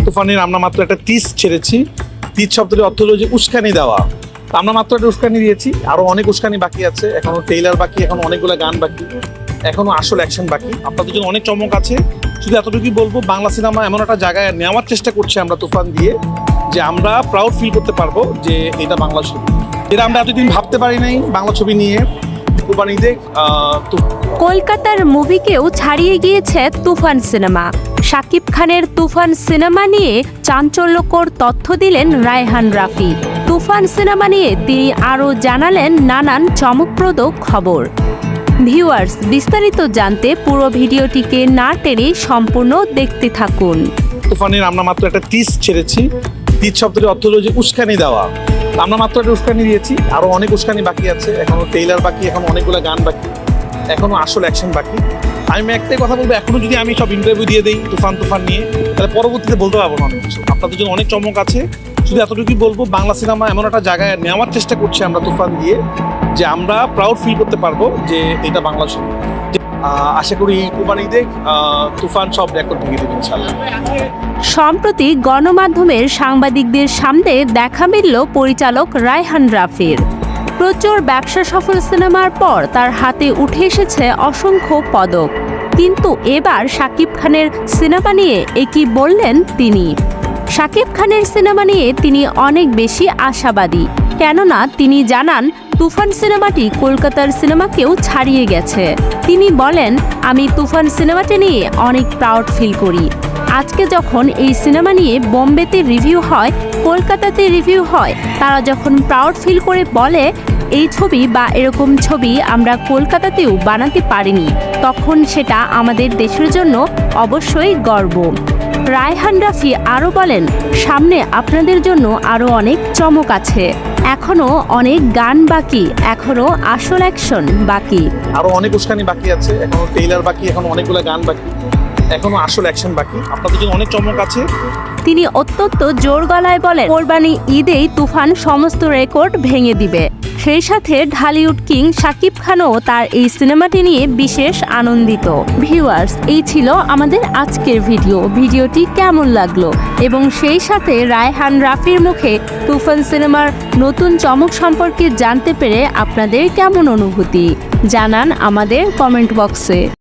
তুফানের আমরা মাত্র একটা টিজ ছেড়েছি। টিজ শব্দটির অর্থ হলো যে উস্কানি দেওয়া। আমরা মাত্র একটা উস্কানি দিয়েছি, আরো অনেক উস্কানি বাকি আছে, এখনো ট্রেইলার বাকি, এখনো অনেকগুলো গান বাকি, এখনো আসল অ্যাকশন বাকি। আপনাদের জন্য অনেক চমক আছে। শুধু এতটুকুই বলবো, বাংলা সিনেমা এমন একটা জায়গায় নেওয়ার চেষ্টা করছি আমরা তুফান দিয়ে, যে আমরা প্রাউড ফিল করতে পারবো যে এটা বাংলা ছবি। এটা আমরা এতদিন ভাবতে পারি নাই বাংলা ছবি নিয়ে। কলকাতার মুভিকেও ছাড়িয়ে গিয়েছে তুফান সিনেমা। শাকিব খানের তুফান সিনেমা নিয়ে চাঞ্চল্যকর তথ্য দিলেন রায়হান রাফি। তুফান সিনেমা নিয়ে তিনি আরও জানালেন নানান চমকপ্রদ খবর। ভিউয়ার্স, বিস্তারিত জানতে পুরো ভিডিওটিকে না টেনে সম্পূর্ণ দেখতে থাকুন। তুফানের আমরা মাত্র একটা টিজ ছেড়েছি। টিজ শব্দটির অর্থ হলো যে উস্কানি দেওয়া। আমরা মাত্র একটা উস্কানি দিয়েছি, আরো অনেক উস্কানি বাকি আছে, এখনো ট্রেইলার বাকি, এখনো অনেকগুলো গান বাকি, এখনো আসল অ্যাকশন বাকি। আমি একটাই কথা বলবো, এখনো যদি আমি সব ইন্টারভিউ দিয়ে দিই তুফান নিয়ে, তাহলে পরবর্তীতে বলতে পারবো না অনেক কিছু। আপনাদের জন্য অনেক চমক আছে। শুধু এতটুকুই বলবো, বাংলা সিনেমা এমন একটা জায়গায় নেওয়ার চেষ্টা করছি আমরা তুফান দিয়ে, যে আমরা প্রাউড ফিল করতে পারবো যে এটা বাংলা ছবি। আশা করি কুরবানিতে তুফান সব রেকর্ড ভেঙে দেবে ইনশাআল্লাহ। সম্প্রতি গণমাধ্যমের সাংবাদিকদের সামনে দেখা মিলল পরিচালক রায়হান রাফির। প্রচুর ব্যবসা সফল সিনেমার পর তার হাতে উঠে এসেছে অসংখ্য পদক, কিন্তু এবার শাকিব খানের সিনেমা নিয়ে একই বললেন তিনি। শাকিব খানের সিনেমা নিয়ে তিনি অনেক বেশি আশাবাদী, কেননা তিনি জানান তুফান সিনেমাটি কলকাতার সিনেমাকেও ছাড়িয়ে গেছে। তিনি বলেন, আমি তুফান সিনেমাটি নিয়ে অনেক প্রাউড ফিল করি। আজকে যখন এই সিনেমা নিয়ে বোম্বেতে রিভিউ হয়, কলকাতাতে রিভিউ হয়, তারা যখন প্রাউড ফিল করে বলে এই ছবি বা এরকম ছবি আমরা কলকাতাতেও বানাতে পারিনি, তখন সেটা আমাদের দেশের জন্য অবশ্যই গর্ব। রায়হান রাফি আরও বলেন, সামনে আপনাদের জন্য আরও অনেক চমক আছে, এখনো অনেক গান বাকি, এখনো আসল অ্যাকশন বাকি, আরো অনেক উস্কানি বাকি আছে, এখনো ট্রেইলার বাকি, এখনো অনেকগুলো গান বাকি, এখনো আসল অ্যাকশন বাকি। আপনাদের জন্য অনেক চমক আছে। তিনি অত্যন্ত জোর গলায় বলেন, কোরবানি ঈদেই তুফান সমস্ত রেকর্ড ভেঙে দিবে। সেই সাথে ঢালিউড কিং শাকিব খানও তার এই সিনেমাটি নিয়ে বিশেষ আনন্দিত। ভিউয়ার্স, এই ছিল আমাদের আজকের ভিডিওটি কেমন লাগলো, এবং সেই সাথে রায়হান রাফির মুখে তুফান সিনেমার নতুন চমক সম্পর্কে জানতে পেরে আপনাদের কেমন অনুভূতি জানান আমাদের কমেন্ট বক্সে।